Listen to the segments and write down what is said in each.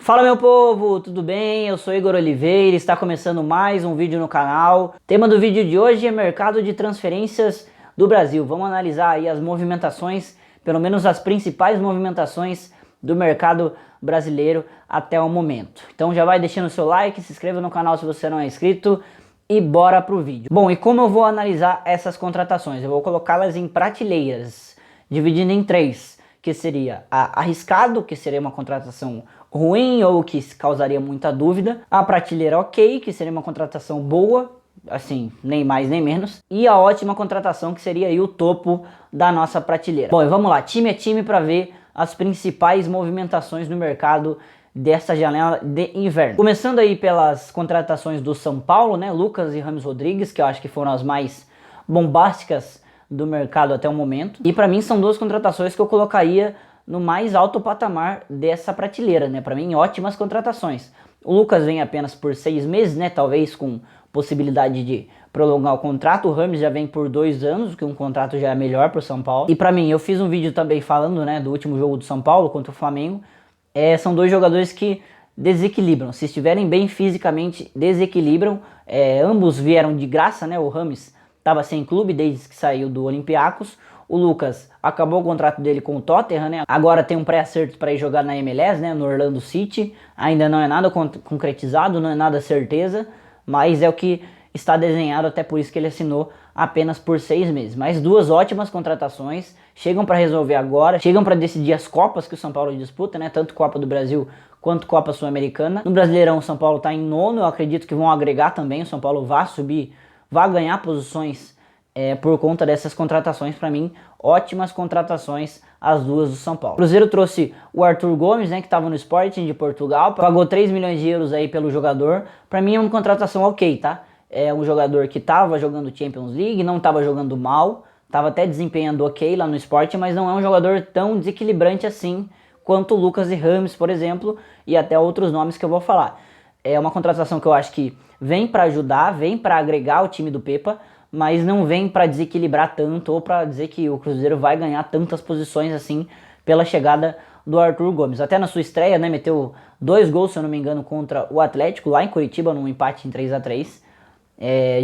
Fala meu povo, tudo bem? Eu sou Igor Oliveira, está começando mais um vídeo no canal. O tema do vídeo de hoje é mercado de transferências do Brasil. Vamos analisar aí as movimentações, pelo menos as principais movimentações do mercado brasileiro até o momento. Então já vai deixando o seu like, se inscreva no canal se você não é inscrito e bora pro vídeo. Bom, e como eu vou analisar essas contratações? Eu vou colocá-las em prateleiras, dividindo em três, que seria a arriscado, que seria uma contratação ruim ou que causaria muita dúvida, a prateleira ok, que seria uma contratação boa, assim, nem mais nem menos, e a ótima contratação, que seria aí o topo da nossa prateleira. Bom, e vamos lá, time a time para ver as principais movimentações no mercado dessa janela de inverno. Começando aí pelas contratações do São Paulo, né, Lucas e Rames Rodrigues, que eu acho que foram as mais bombásticas do mercado até o momento. E para mim são duas contratações que eu colocaria no mais alto patamar dessa prateleira, né? Para mim, ótimas contratações. O Lucas vem apenas por 6 meses, né? Talvez com possibilidade de prolongar o contrato. O Rames já vem por 2 anos, que um contrato já é melhor para o São Paulo. E para mim, eu fiz um vídeo também falando, né, do último jogo do São Paulo contra o Flamengo. São dois jogadores que desequilibram. Se estiverem bem fisicamente, desequilibram. Ambos vieram de graça, né? O Rames estava sem clube desde que saiu do Olympiacos. O Lucas acabou o contrato dele com o Tottenham, né? Agora tem um pré-acerto para ir jogar na MLS, né? No Orlando City. Ainda não é nada concretizado, não é nada certeza, mas é o que está desenhado, até por isso que ele assinou apenas por 6 meses. Mas duas ótimas contratações, chegam para resolver agora, chegam para decidir as Copas que o São Paulo disputa, né? Tanto Copa do Brasil quanto Copa Sul-Americana. No Brasileirão, o São Paulo está em nono, eu acredito que vão agregar também, o São Paulo vai subir, vai ganhar posições por conta dessas contratações. Para mim, ótimas contratações as duas do São Paulo. O Cruzeiro trouxe o Arthur Gomes, né, que estava no Sporting de Portugal, pagou 3 milhões de euros aí pelo jogador. Para mim é uma contratação ok, tá? É um jogador que estava jogando Champions League, não estava jogando mal, estava até desempenhando ok lá no Sporting, mas não é um jogador tão desequilibrante assim quanto o Lucas e Rames, por exemplo, e até outros nomes que eu vou falar. É uma contratação que eu acho que vem para ajudar, vem para agregar o time do Pepa, mas não vem para desequilibrar tanto ou para dizer que o Cruzeiro vai ganhar tantas posições assim pela chegada do Arthur Gomes. Até na sua estreia, né, meteu 2 gols, se eu não me engano, contra o Atlético, lá em Curitiba, num empate em 3-3.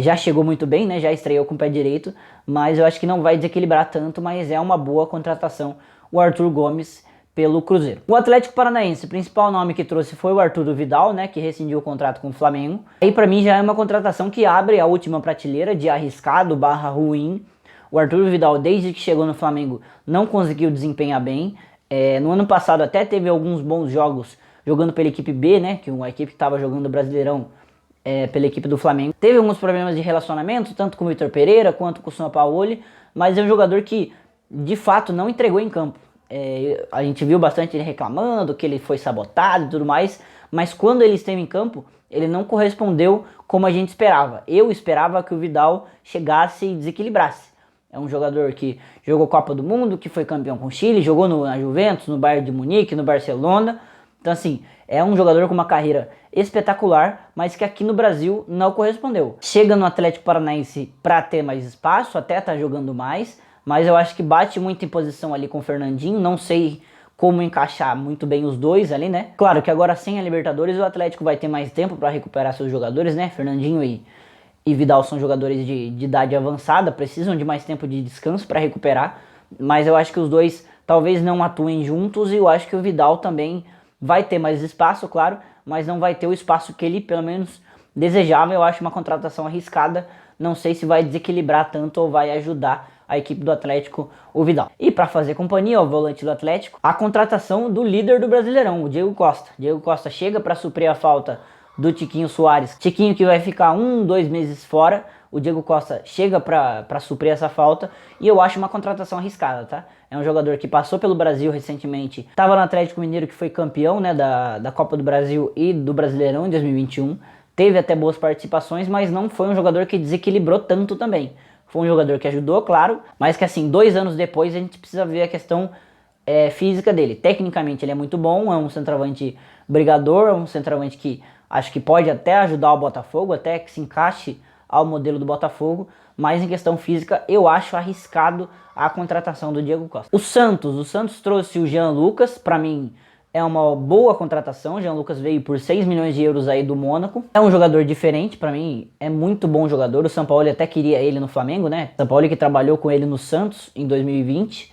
Já chegou muito bem, né, já estreou com o pé direito, mas eu acho que não vai desequilibrar tanto, mas é uma boa contratação o Arthur Gomes pelo Cruzeiro. O Atlético Paranaense, o principal nome que trouxe foi o Arturo Vidal, né, que rescindiu o contrato com o Flamengo. Aí para mim já é uma contratação que abre a última prateleira de arriscado barra ruim. O Arturo Vidal, desde que chegou no Flamengo, não conseguiu desempenhar bem. No ano passado até teve alguns bons jogos jogando pela equipe B, né, que uma equipe que estava jogando o Brasileirão pela equipe do Flamengo. Teve alguns problemas de relacionamento, tanto com o Vitor Pereira quanto com o Sampaoli, mas é um jogador que de fato não entregou em campo. A gente viu bastante ele reclamando que ele foi sabotado e tudo mais, mas quando ele esteve em campo, ele não correspondeu como a gente esperava. Eu esperava que o Vidal chegasse e desequilibrasse. É um jogador que jogou Copa do Mundo, que foi campeão com o Chile, jogou na Juventus, no Bayern de Munique, no Barcelona. Então assim, é um jogador com uma carreira espetacular, mas que aqui no Brasil não correspondeu. Chega no Atlético Paranaense para ter mais espaço, até tá jogando mais, mas eu acho que bate muito em posição ali com o Fernandinho. Não sei como encaixar muito bem os dois ali, né? Claro que agora sem a Libertadores o Atlético vai ter mais tempo para recuperar seus jogadores, né? Fernandinho e Vidal são jogadores de idade avançada, precisam de mais tempo de descanso para recuperar. Mas eu acho que os dois talvez não atuem juntos, e eu acho que o Vidal também vai ter mais espaço, claro, mas não vai ter o espaço que ele pelo menos desejava. Eu acho uma contratação arriscada, não sei se vai desequilibrar tanto ou vai ajudar a equipe do Atlético, o Vidal. E para fazer companhia ao volante do Atlético, a contratação do líder do Brasileirão, o Diego Costa. Diego Costa chega para suprir a falta do Tiquinho Soares. Tiquinho que vai ficar 2 meses fora, o Diego Costa chega para suprir essa falta, e eu acho uma contratação arriscada, tá? É um jogador que passou pelo Brasil recentemente, estava no Atlético Mineiro, que foi campeão, né, da Copa do Brasil e do Brasileirão em 2021, teve até boas participações, mas não foi um jogador que desequilibrou tanto também. Foi um jogador que ajudou, claro, mas que assim, 2 anos depois a gente precisa ver a questão física dele. Tecnicamente ele é muito bom, é um centroavante brigador, é um centroavante que acho que pode até ajudar o Botafogo, até que se encaixe ao modelo do Botafogo, mas em questão física eu acho arriscado a contratação do Diego Costa. O Santos trouxe o Jean Lucas, para mim é uma boa contratação. Jean Lucas veio por 6 milhões de euros aí do Mônaco. É um jogador diferente, para mim é muito bom jogador. O Sampaoli até queria ele no Flamengo, né? O Sampaoli que trabalhou com ele no Santos em 2020.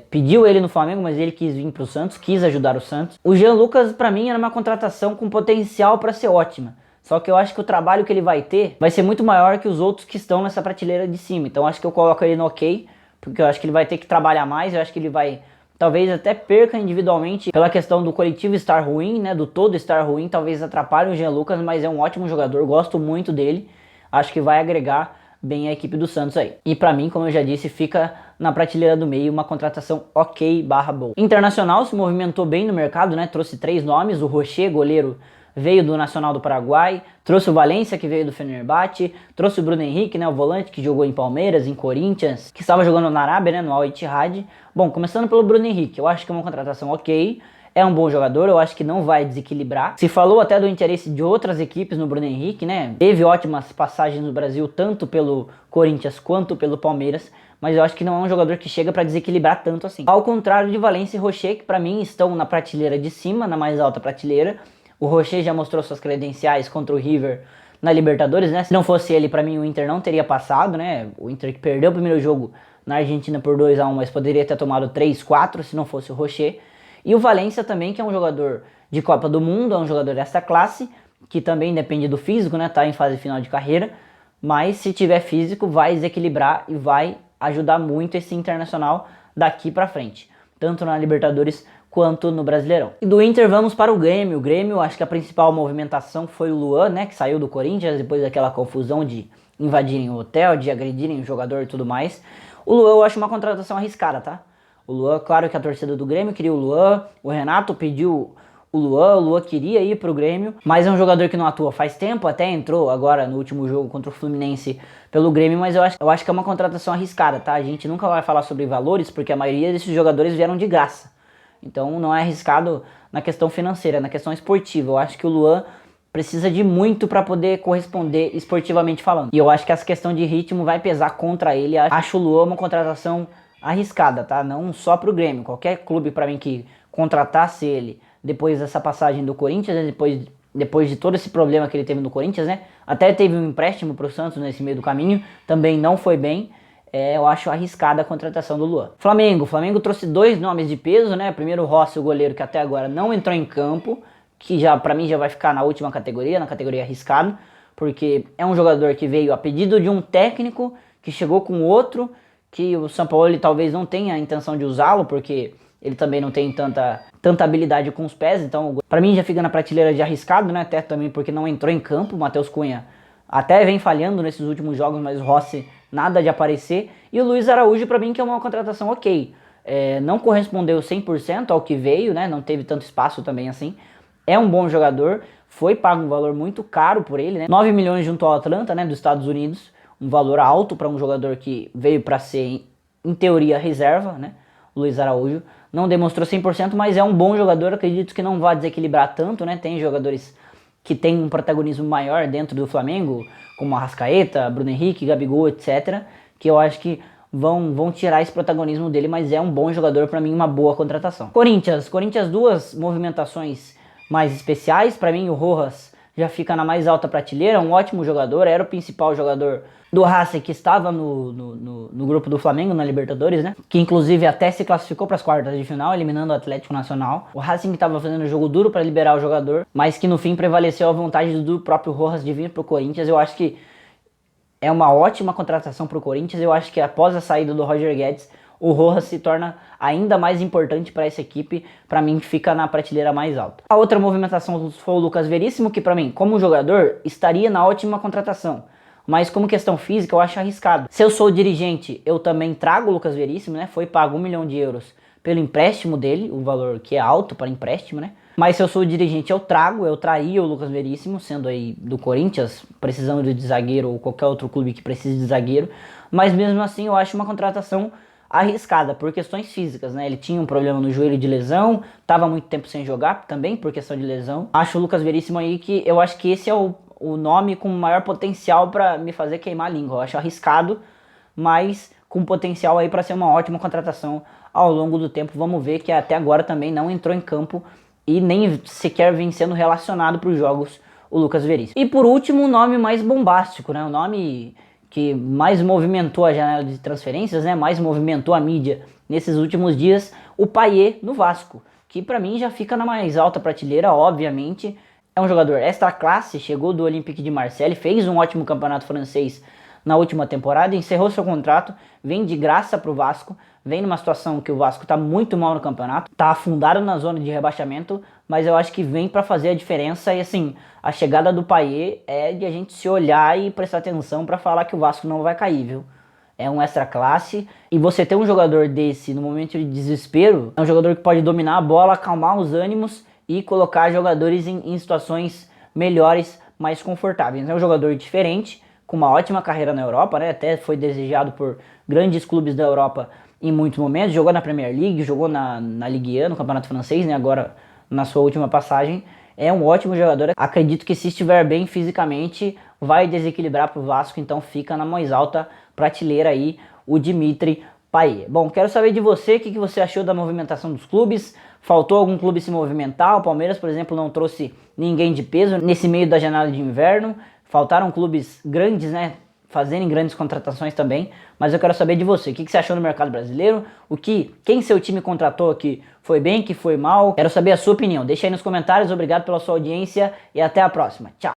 Pediu ele no Flamengo, mas ele quis vir pro Santos, quis ajudar o Santos. O Jean Lucas, para mim, era uma contratação com potencial para ser ótima. Só que eu acho que o trabalho que ele vai ter vai ser muito maior que os outros que estão nessa prateleira de cima. Então acho que eu coloco ele no ok, porque eu acho que ele vai ter que trabalhar mais. Eu acho que ele vai, talvez até perca individualmente pela questão do coletivo estar ruim, né? Do todo estar ruim, talvez atrapalhe o Jean Lucas, mas é um ótimo jogador, gosto muito dele. Acho que vai agregar bem a equipe do Santos aí. E pra mim, como eu já disse, fica na prateleira do meio, uma contratação ok/boa. Internacional se movimentou bem no mercado, né? Trouxe 3 nomes, o Rocher, goleiro, veio do Nacional do Paraguai, trouxe o Valência, que veio do Fenerbahçe, trouxe o Bruno Henrique, né, o volante, que jogou em Palmeiras, em Corinthians, que estava jogando na Arábia, né, no Al Ittihad. Bom, começando pelo Bruno Henrique, eu acho que é uma contratação ok, é um bom jogador, eu acho que não vai desequilibrar. Se falou até do interesse de outras equipes no Bruno Henrique, né, teve ótimas passagens no Brasil, tanto pelo Corinthians quanto pelo Palmeiras, mas eu acho que não é um jogador que chega para desequilibrar tanto assim. Ao contrário de Valência e Rocher, que para mim estão na prateleira de cima, na mais alta prateleira. O Rocher já mostrou suas credenciais contra o River na Libertadores, né? Se não fosse ele, pra mim, o Inter não teria passado, né? O Inter que perdeu o primeiro jogo na Argentina por 2-1, mas poderia ter tomado 3-4 se não fosse o Rocher. E o Valência também, que é um jogador de Copa do Mundo, é um jogador dessa classe, que também depende do físico, né? Tá em fase final de carreira, mas se tiver físico, vai desequilibrar e vai ajudar muito esse Internacional daqui pra frente, tanto na Libertadores quanto no Brasileirão. E do Inter vamos para o Grêmio. O Grêmio, acho que a principal movimentação foi o Luan, né, que saiu do Corinthians depois daquela confusão de invadirem o hotel, de agredirem o jogador e tudo mais. O Luan eu acho uma contratação arriscada, tá? O Luan, claro que a torcida do Grêmio queria o Luan, o Renato pediu o Luan queria ir pro Grêmio, mas é um jogador que não atua faz tempo, até entrou agora no último jogo contra o Fluminense pelo Grêmio, mas eu acho que é uma contratação arriscada, tá? A gente nunca vai falar sobre valores, porque a maioria desses jogadores vieram de graça. Então não é arriscado na questão financeira, na questão esportiva. Eu acho que o Luan precisa de muito para poder corresponder esportivamente falando. E eu acho que essa questão de ritmo vai pesar contra ele. Acho o Luan uma contratação arriscada, tá? Não só pro Grêmio. Qualquer clube para mim que contratasse ele depois dessa passagem do Corinthians, né? depois de todo esse problema que ele teve no Corinthians, né? Até teve um empréstimo pro Santos nesse meio do caminho, também não foi bem. Eu acho arriscada a contratação do Luan. Flamengo trouxe 2 nomes de peso, né? Primeiro o Rossi, o goleiro, que até agora não entrou em campo, que já para mim já vai ficar na última categoria, na categoria arriscado, porque é um jogador que veio a pedido de um técnico, que chegou com outro, que o Sampaoli talvez não tenha a intenção de usá-lo, porque ele também não tem tanta habilidade com os pés, então para mim já fica na prateleira de arriscado, né? Até também porque não entrou em campo. O Matheus Cunha até vem falhando nesses últimos jogos, mas o Rossi nada de aparecer. E o Luiz Araújo, para mim, que é uma contratação ok. Não correspondeu 100% ao que veio, né? Não teve tanto espaço também assim. É um bom jogador, foi pago um valor muito caro por ele, né? 9 milhões junto ao Atlanta, né, dos Estados Unidos. Um valor alto para um jogador que veio para ser, em teoria, reserva, né? O Luiz Araújo não demonstrou 100%, mas é um bom jogador. Acredito que não vai desequilibrar tanto, né? Tem jogadores que tem um protagonismo maior dentro do Flamengo, como Arrascaeta, Bruno Henrique, Gabigol, etc., que eu acho que vão tirar esse protagonismo dele, mas é um bom jogador, para mim, uma boa contratação. Corinthians, 2 movimentações mais especiais. Para mim, o Rojas já fica na mais alta prateleira, um ótimo jogador, era o principal jogador do Racing, que estava no grupo do Flamengo, na Libertadores, né? Que inclusive até se classificou para as quartas de final, eliminando o Atlético Nacional. O Racing que estava fazendo jogo duro para liberar o jogador, mas que no fim prevaleceu a vontade do próprio Rojas de vir para o Corinthians. Eu acho que é uma ótima contratação para o Corinthians. Eu acho que após a saída do Roger Guedes, o Rojas se torna ainda mais importante para essa equipe. Para mim, fica na prateleira mais alta. A outra movimentação foi o Lucas Veríssimo, que para mim, como jogador, estaria na ótima contratação, mas como questão física eu acho arriscado. Se eu sou dirigente, eu também trago o Lucas Veríssimo, né? Foi pago 1 milhão de euros pelo empréstimo dele, um valor que é alto para empréstimo, né? Mas se eu sou dirigente, eu traria o Lucas Veríssimo, sendo aí do Corinthians, precisando de zagueiro, ou qualquer outro clube que precise de zagueiro. Mas mesmo assim eu acho uma contratação arriscada por questões físicas, né? Ele tinha um problema no joelho de lesão, estava muito tempo sem jogar também por questão de lesão. Acho o Lucas Veríssimo aí que eu acho que esse é o nome com maior potencial para me fazer queimar a língua. Eu acho arriscado, mas com potencial aí para ser uma ótima contratação ao longo do tempo. Vamos ver que até agora também não entrou em campo e nem sequer vem sendo relacionado para os jogos o Lucas Veríssimo. E por último, o nome mais bombástico, né? O nome que mais movimentou a janela de transferências, né? Mais movimentou a mídia nesses últimos dias, o Payet no Vasco, que para mim já fica na mais alta prateleira, obviamente. É um jogador extra classe, chegou do Olympique de Marseille, fez um ótimo campeonato francês na última temporada, encerrou seu contrato, vem de graça para o Vasco, vem numa situação que o Vasco está muito mal no campeonato, está afundado na zona de rebaixamento, mas eu acho que vem para fazer a diferença. E assim, a chegada do Payet é de a gente se olhar e prestar atenção para falar que o Vasco não vai cair, viu? É um extra classe, e você ter um jogador desse no momento de desespero, é um jogador que pode dominar a bola, acalmar os ânimos e colocar jogadores em situações melhores, mais confortáveis. É um jogador diferente, com uma ótima carreira na Europa, né? Até foi desejado por grandes clubes da Europa em muitos momentos, jogou na Premier League, jogou na Ligue 1, no Campeonato Francês, né? Agora na sua última passagem. É um ótimo jogador, acredito que se estiver bem fisicamente vai desequilibrar para o Vasco, então fica na mais alta prateleira aí o Dimitri Payet. Bom, quero saber de você, o que você achou da movimentação dos clubes. Faltou algum clube se movimentar? O Palmeiras, por exemplo, não trouxe ninguém de peso nesse meio da janela de inverno. Faltaram clubes grandes, né, fazendo grandes contratações também, mas eu quero saber de você, o que você achou no mercado brasileiro, quem seu time contratou que foi bem, que foi mal, quero saber a sua opinião, deixa aí nos comentários, obrigado pela sua audiência e até a próxima, tchau!